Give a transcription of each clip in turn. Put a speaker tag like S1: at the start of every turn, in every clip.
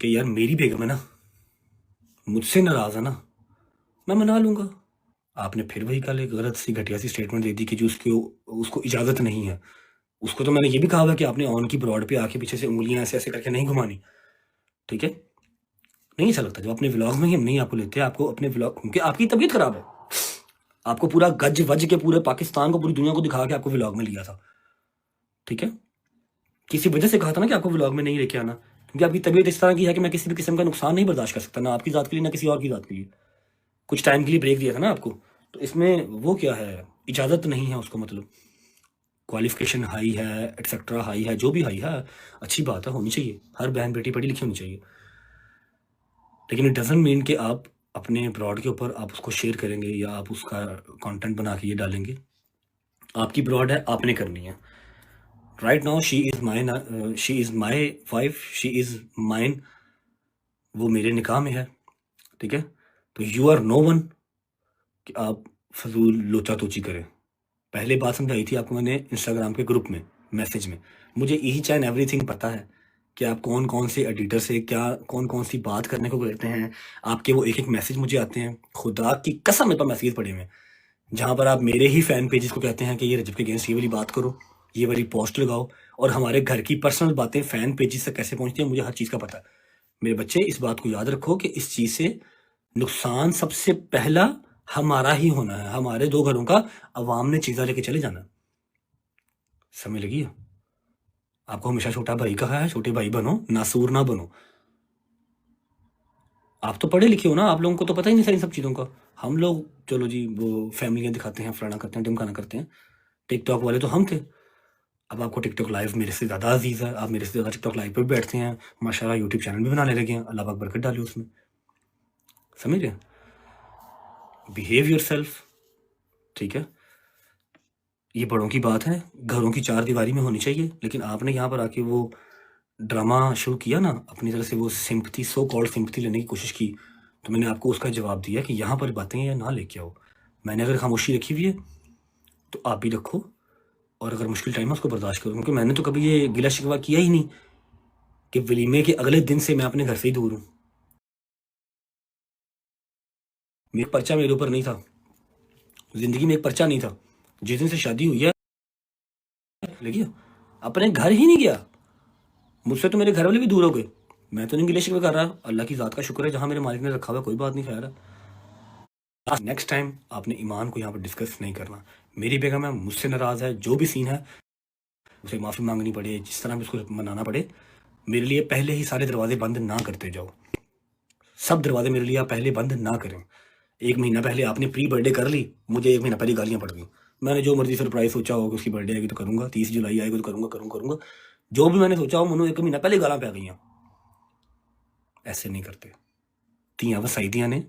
S1: कि यार मेरी बेगम है ना, मुझसे नाराज़ है ना, मैं मना लूँगा। आपने फिर वही कल एक गलत सी घटिया सी स्टेटमेंट दे दी कि जो उसको इजाज़त नहीं है। उसको तो मैंने ये भी कहा हुआ कि आपने ऑन की ब्रॉड पे आके पीछे से उँगलियाँ ऐसे-ऐसे करके नहीं घुमानी, ठीक है? नहीं अच्छा लगता जब अपने व्लॉग में ही हम नहीं आपको लेते, आपको अपने व्लॉग क्योंकि आपकी तबीयत ख़राब है। आपको पूरा गज-वज के पूरे पाकिस्तान को, पूरी दुनिया को दिखा के आपको व्लॉग में लिया था, ठीक है? किसी वजह से कहा था ना कि आपको व्लॉग में नहीं लेके आना, क्योंकि आपकी तबीयत इस तरह की है कि मैं किसी भी किस्म का नुकसान नहीं बर्दाश्त कर सकता, ना आपकी ज़ात के लिए, ना किसी और की ज़ात के लिए। कुछ टाइम के लिए ब्रेक दिया था ना आपको, तो इसमें वो क्या है, इजाज़त नहीं है उसको, मतलब क्वालिफ़िकेशन हाई है, एटसेट्रा हाई है, जो भी हाई है, अच्छी बात है, होनी चाहिए। हर बहन बेटी पढ़ी लिखी होनी चाहिए। लेकिन इट डज़न्ट मीन कि आप अपने ब्रॉड के ऊपर आप उसको शेयर करेंगे या आप उसका कंटेंट बना के ये डालेंगे। आपकी ब्रॉड है, आपने करनी है। Right now she is my wife, she is mine, वो मेरे निकाह में है, ठीक है? तो यू आर नो वन कि आप फजूल लोचा तोची करें। पहले बात समझाई थी आपको मैंने इंस्टाग्राम के ग्रुप में, मैसेज में। मुझे ईच एंड एवरीथिंग पता है कि आप कौन कौन से एडिटर से क्या कौन कौन सी बात करने को कहते हैं। आपके वो एक एक मैसेज मुझे आते हैं, खुदा की कसम मेरे पास मैसेज पड़े हुए हैं जहाँ पर आप मेरे ही फैन पेजेस को कहते हैं कि ये रजब के अगेंस्ट ये वाली बात करो, ये वाली पोस्ट लगाओ, और हमारे घर की पर्सनल बातें फैन पेजेस तक कैसे पहुँचती हैं मुझे हर चीज़ का पता है। मेरे बच्चे इस बात को याद रखो कि इस चीज़ से नुकसान सबसे पहला हमारा ही होना है, हमारे 2 घरों का अवाम ने चीज़ा लेके चले जाना। समझ लगी है? आपको हमेशा छोटा भाई कहा है, छोटे भाई बनो, नासूर ना बनो। आप तो पढ़े लिखे हो ना, आप लोगों को तो पता ही नहीं था इन सब चीज़ों का। हम लोग चलो जी वो फैमिलियाँ दिखाते हैं, फलाना करते हैं, ढिमकाना करते हैं। टिकटॉक वाले तो हम थे। अब आपको टिकटॉक लाइव मेरे से ज़्यादा अजीज़ है, आप मेरे से ज़्यादा टिकटॉक लाइव पे भी बैठते हैं, माशाल्लाह यूट्यूब चैनल भी बनाने लगे हैं, अल्लाह पाक बरकत डाली उसमें। समझ रहे हैं? बिहेव योरसेल्फ, ठीक है? ये बड़ों की बात है, घरों की चार दीवारी में होनी चाहिए, लेकिन आपने यहाँ पर आके वो ड्रामा शुरू किया ना, अपनी तरफ से वो सिंपैथी, सो कॉल्ड सिंपैथी लेने की कोशिश की, तो मैंने आपको उसका जवाब दिया कि यहाँ पर बातें या ना लेके आओ। मैंने अगर खामोशी रखी हुई है तो आप भी रखो, और अगर मुश्किल टाइम है उसको बर्दाश्त करो, क्योंकि मैंने तो कभी ये गिला शिकवा किया ही नहीं कि वलीमे के अगले दिन से मैं अपने घर से ही दूर हूँ। मेरा पर्चा मेरे ऊपर नहीं था, जिंदगी में एक पर्चा नहीं था। जिस दिन से शादी हुई है लेकिन अपने घर ही नहीं गया। मुझसे तो मेरे घर वाले भी दूर हो गए। मैं तो नहीं गिले शिकवे कर रहा, अल्लाह की ज़ात का शुक्र है जहाँ मेरे मालिक ने रखा हुआ, कोई बात नहीं, खैर है। नेक्स्ट टाइम आपने ईमान को यहाँ पर डिस्कस नहीं करना। मेरी बेगम है, मुझसे नाराज़ है, जो भी सीन है उसे माफ़ी मांगनी पड़े, जिस तरह भी उसको मनाना पड़े, मेरे लिए पहले ही सारे दरवाजे बंद ना करते जाओ। सब दरवाजे मेरे लिए आप पहले बंद ना करें। 1 महीना पहले आपने प्री बर्थडे कर ली, मुझे 1 महीना पहले गालियाँ पड़ गई। मैंने जो मर्जी सरप्राइज सोचा होगा कि उसकी बर्थडे आएगी तो करूँगा, 30 जुलाई आएगी तो करूँगा। जो भी मैंने सोचा हो मनु 1 महीना पहले गालां पै गई। ऐसे नहीं करते। ਧੀਆਂ ਵਸਾਈ ਦੀਆਂ ने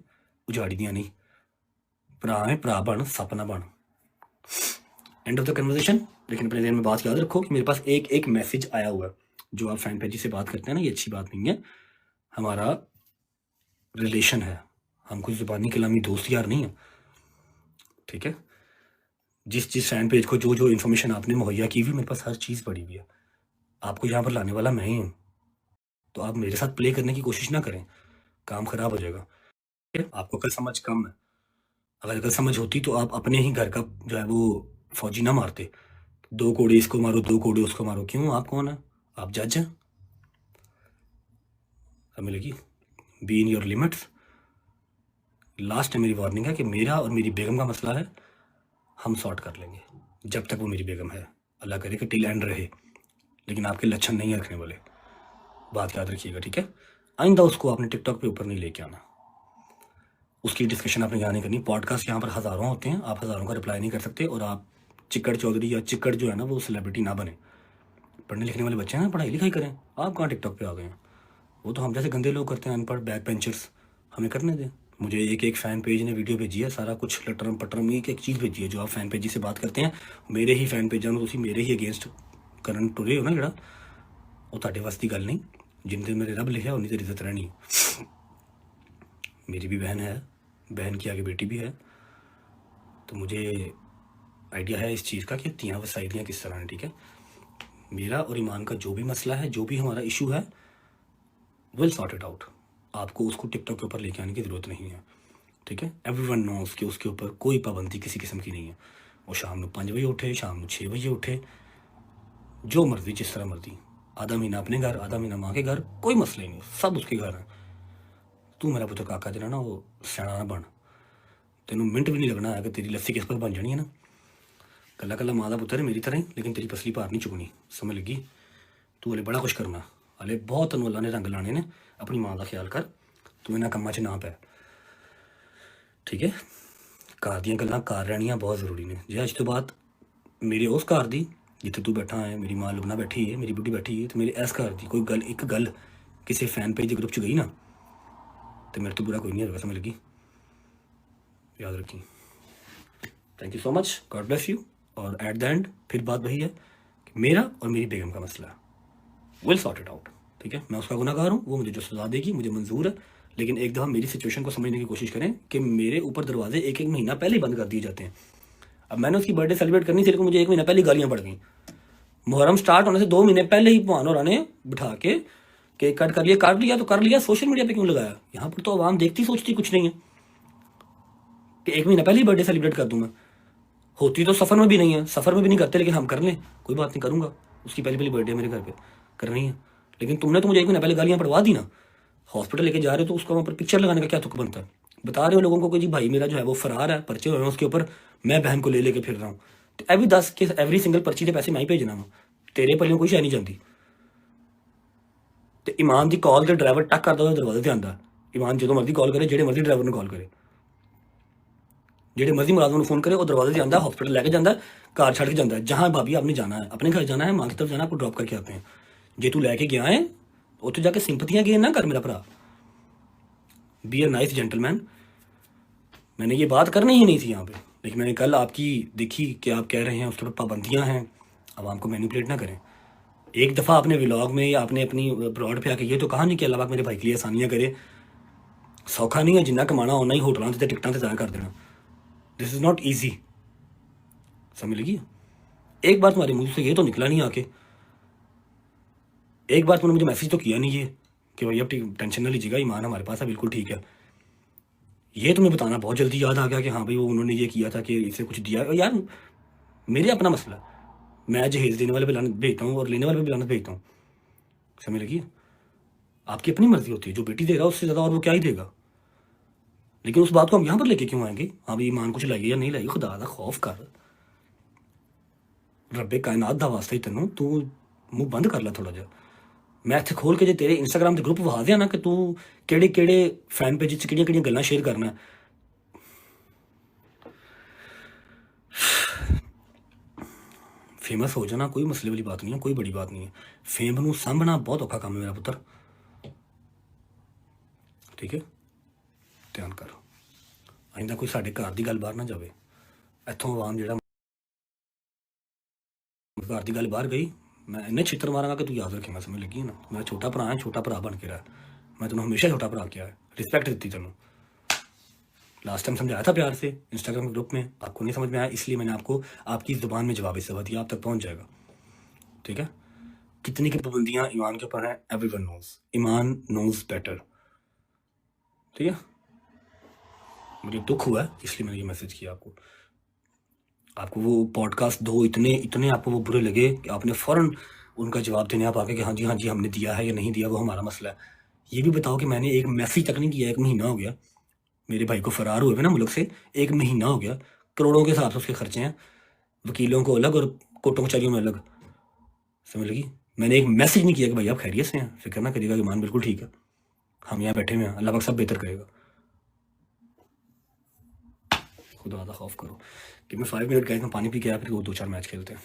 S1: उजाड़ी दियां नहीं। भरा है भरा बन, सपना बन। End of the conversation. लेकिन अपने दिन में बात याद रखो कि मेरे पास एक एक मैसेज आया हुआ है। जो आप फैन पेजी से बात करते हैं ना, ये अच्छी बात नहीं है। हमारा रिलेशन है, हम कोई जुबानी कलामी दोस्त यार नहीं है, ठीक है? जिस जिस फैन पेज को जो जो इन्फॉर्मेशन आपने मुहैया की हुई, मेरे पास हर चीज़ पड़ी हुई है। आपको यहाँ पर लाने वाला मैं ही हूँ, तो आप मेरे साथ प्ले करने की कोशिश ना करें, काम खराब हो जाएगा। आपको अकल समझ कम है। अगर अकल समझ होती तो आप अपने ही घर का जो है वो फौजी ना मारते। 2 कोड़े इसको मारो, 2 कोड़े उसको मारो। क्यों? आप कौन है? आप जज हैं? समझ लगी? Be in your limits. Last मेरी वार्निंग है कि मेरा और मेरी बेगम का मसला है, हम सॉर्ट कर लेंगे जब तक वो मेरी बेगम है। अल्लाह करे कि टिल एंड रहे, लेकिन आपके लक्षण नहीं रखने वाले, बात याद रखिएगा, ठीक है? आइंदा उसको आपने टिकटॉक पे ऊपर नहीं लेके आना, उसकी डिस्कशन आपने यहाँ नहीं करनी। पॉडकास्ट यहाँ पर हज़ारों होते हैं, आप हज़ारों का रिप्लाई नहीं कर सकते, और आप चिक्कड़ चौधरी या चिक्कड़ जो है ना वो सेलिब्रिटी ना बने। पढ़ने लिखने वाले बच्चे हैं, पढ़ाई लिखाई करें। आप कहाँ टिकटॉक पे आ गए हैं? वो तो हम जैसे गंदे लोग करते हैं, अनपढ़ बैक बेंचर्स, हमें करने दें। मुझे एक एक फ़ैन पेज ने वीडियो भेजी है, सारा कुछ लटरम पटरम एक एक चीज़ भेजी है। जो आप फ़ैन पेजी से बात करते हैं, मेरे ही फ़ैन पेजां ਨੂੰ ਤੁਸੀਂ मेरे ही अगेंस्ट ਕਰਨ ਟੁਰੇ ਹੋ ਨਾ, ਜਿਹੜਾ ਉਹ ਤੁਹਾਡੇ ਵੱਸ ਦੀ ਗੱਲ नहीं। जिन दिन मेरे रब लिखा उन्हीं तेरी इज्जत रहनी। मेरी भी बहन है, बहन की आगे बेटी भी है, तो मुझे आइडिया है इस चीज़ का कि तियाँ वसाइदियाँ किस तरह हैं, ठीक है? मेरा और ईमान का जो भी मसला है, जो भी हमारा इशू है, विल सॉर्ट इट आउट। आपको उसको टिकटॉक के ऊपर लेके आने की ज़रूरत नहीं है, ठीक है। एवरीवन नोस कि उसके ऊपर कोई पाबंदी किसी किस्म की नहीं है। वो शाम को 5 बजे उठे, शाम को 6 बजे उठे, जो मर्जी जिस तरह मर्जी, आधा महीना अपने घर, आधा महीना माँ के घर, कोई मसले नहीं, सब उसके घर है। तू मेरा पुत्र काका जरा ना वो सियाना ना बन, तेनों मिनट भी नहीं लगना है कि तेरी लस्सी किस पर बन जानी है ना। कला कला माँ का पुत्र है मेरी तरह ही, लेकिन तेरी पसली पार नहीं चुकनी, समझ लगी। तू हले बड़ा कुछ करना, हले बहुत तेनों अल्लाह ने रंग लाने ने। अपनी माँ का ख्याल कर, तू इन्होंने कम्मा च ना पै, ठीक है। घर ਦੀਆਂ ਗੱਲਾਂ ਕਰ ਰਹਿਣੀਆਂ बहुत ज़रूरी ने। जे अज तो बाद मेरे उस घर दी जिथे तू बैठा है, मेरी माँ लुबना बैठी है, मेरी बुढ़ी बैठी है, तो मेरे इस घर दी कोई गल एक गल किसी फैन पेज के ग्रुप च गई ना, तो मेरे तो बुरा कोई नहीं होगा, समझ लगी, याद रखी। Thank you so much, God bless you. और एट द एंड फिर बात वही है कि मेरा और मेरी बेगम का मसला विल सॉर्ट इट आउट, ठीक है। मैं उसका गुनाहगार हूँ, वो मुझे जो सजा देगी मुझे मंजूर है, लेकिन एक दफ़ा मेरी सिचुएशन को समझने की कोशिश करें कि मेरे ऊपर दरवाजे एक एक महीना पहले ही बंद कर दिए जाते हैं। अब मैंने उसकी बर्थडे सेलिब्रेट करनी थी, लेकिन मुझे 1 महीना पहले गालियाँ पड़ गई। मुहर्रम स्टार्ट होने से 2 महीने पहले ही भान और ने बिठा के केक कट कर लिया, काट लिया तो कर लिया, सोशल मीडिया पे क्यों लगाया? यहाँ पर तो आवाम देखती सोचती कुछ नहीं है कि 1 महीना पहले ही बर्थडे सेलिब्रेट कर दूँ मैं। होती तो सफ़र में भी नहीं है, सफ़र में भी नहीं करते, लेकिन हम कर लें, कोई बात नहीं, करूँगा। उसकी पहली बर्थडे मेरे घर पे करनी है, लेकिन तुमने तो मुझे 1 महीना पहले गालियाँ पड़वा दी ना। हॉस्पिटल लेके जा रहे हो तो उसका वहाँ पर पिक्चर लगाने का क्या तुक बनता है? बता रहे हो लोगों को कि जी भाई मेरा जो है वो फरार है, पर्चे हुए हैं उसके ऊपर, मैं बहन को ले लेके फिर रहा हूँ, तो एवरी 10 के एवरी सिंगल पर्ची के पैसे मैं ही भेजना वा, तेरे पल्लियों कोई शै नहीं जाती। तो ईमान की कॉल तो ड्राइवर टक करता तो दरवाजे से आता, ईमान जो मर्जी कॉल करे, जेडे मर्जी ड्राइवर ने कॉल करे, जेडे मर्जी मुलाजम ने फोन करे, वो दरवाजे से आता, हॉस्पिटल लेके जाता, कार छड़ के जाता है, जहाँ भाभी आपने जाना है, अपने घर जाना है, माँ की तरफ जाना है, आपको ड्रॉप करके आते हैं। जे तू लैके गया है उत्थे जाके सिंपतियां गेन ना कर मेरा भरा, बी ए नाइस जेंटलमैन। मैंने ये बात करनी ही नहीं थी यहाँ पे, लेकिन मैंने कल आपकी देखी कि आप कह रहे हैं उसके ऊपर पाबंदियाँ हैं, आवाम को मैनिपुलेट ना करें। एक दफ़ा आपने व्लॉग में या आपने अपनी ब्रॉड पे आके ये तो कहा नहीं कि अल्लाह पाक मेरे भाई के लिए आसानियाँ करे, सौखा नहीं है, जिन्ना कमाना उन्ना ही होटलों से टिकटां से ज़ाया कर देना, दिस इज़ नॉट ईजी, समझ लगी। एक बार तुम्हारे मुँह से ये तो निकला नहीं आके, एक बार तुमने मुझे मैसेज तो किया नहीं ये कि भाई अब टेंशन ना लीजिएगा, ईमान हमारे पास है, बिल्कुल ठीक है। ये तुम्हें बताना बहुत जल्दी याद आ गया कि हाँ भाई वो उन्होंने ये किया था कि इसे कुछ दिया। यार मेरे अपना मसला, मैं जहेज देने वाले पे लानत भेजता हूँ और लेने वाले पे भी लानत भेजता हूँ, समझ लगी। आपकी अपनी मर्जी होती है, जो बेटी दे रहा है उससे ज़्यादा और वो क्या ही देगा। लेकिन उस बात को हम यहाँ पर लेके क्यों आएंगे? हाँ भाई ईमान कुछ लाइए या नहीं लाइए, खुदा का खौफ कर, रब्बे कायनात दा वास्ते ही तेनों तू मुँह बंद कर ला थोड़ा जा। मैं इत्थे खोल के जे तेरे इंस्टाग्राम के ग्रुप वहा दिया ना कि तू केड़े केड़े फैन पेज च केड़ियां केड़ियां गल्लां शेयर करना, फेमस हो जाना कोई मसले वाली बात नहीं है, कोई बड़ी बात नहीं है। फेम नूं सामभना बहुत औखा काम है मेरा पुत्र, ठीक है, ध्यान कर। आइंदा कोई साडे घर की गल बाहर ना जाए, इत्थों आवाम जिहड़ा घर की गल बाहर गई, मैं इन्ने छित्र मारांगा कि तू याद रखेगा, समझ लगी ना। मेरा छोटा भरा है, छोटा भरा बन के रहा, मैं तेनों हमेशा छोटा भरा किया है, रिस्पैक्ट दी तेनों। लास्ट टाइम समझाया था प्यार से इंस्टाग्राम के ग्रुप में, आपको नहीं समझ में आया, इसलिए मैंने आपको आपकी ज़ुबान में जवाब इस दिया, आप तक पहुंच जाएगा, ठीक है। कितनी की पाबंदियां ईमान के ऊपर हैं, एवरीवन नोज, ईमान नोज बेटर, ठीक है। मुझे दुख हुआ है इसलिए मैंने ये मैसेज किया आपको। आपको वो पॉडकास्ट दो इतने इतने आपको वो बुरे लगे कि आपने फ़ौरन उनका जवाब देने आप आके कि हाँ जी हमने दिया है या नहीं दिया वो हमारा मसला है। ये भी बताओ कि मैंने एक मैसेज तक नहीं किया, 1 महीना हो गया मेरे भाई को फरार हुए ना मुल्क से, 1 महीना हो गया, करोड़ों के हिसाब से उसके खर्चे हैं, वकीलों को अलग और कोर्टों कचहरियों में अलग, समझ लगी। मैंने एक मैसेज नहीं किया कि भाई आप खैरियत से हैं, फिक्र ना करिएगा, ईमान बिल्कुल ठीक है, हम यहाँ बैठे हुए हैं, अल्लाह पाक सब बेहतर करेगा। खुदा का खौफ करो कि मैं 5 मिनट गए, मैं पानी पी के आया, फिर 2-4 मैच खेलते हैं।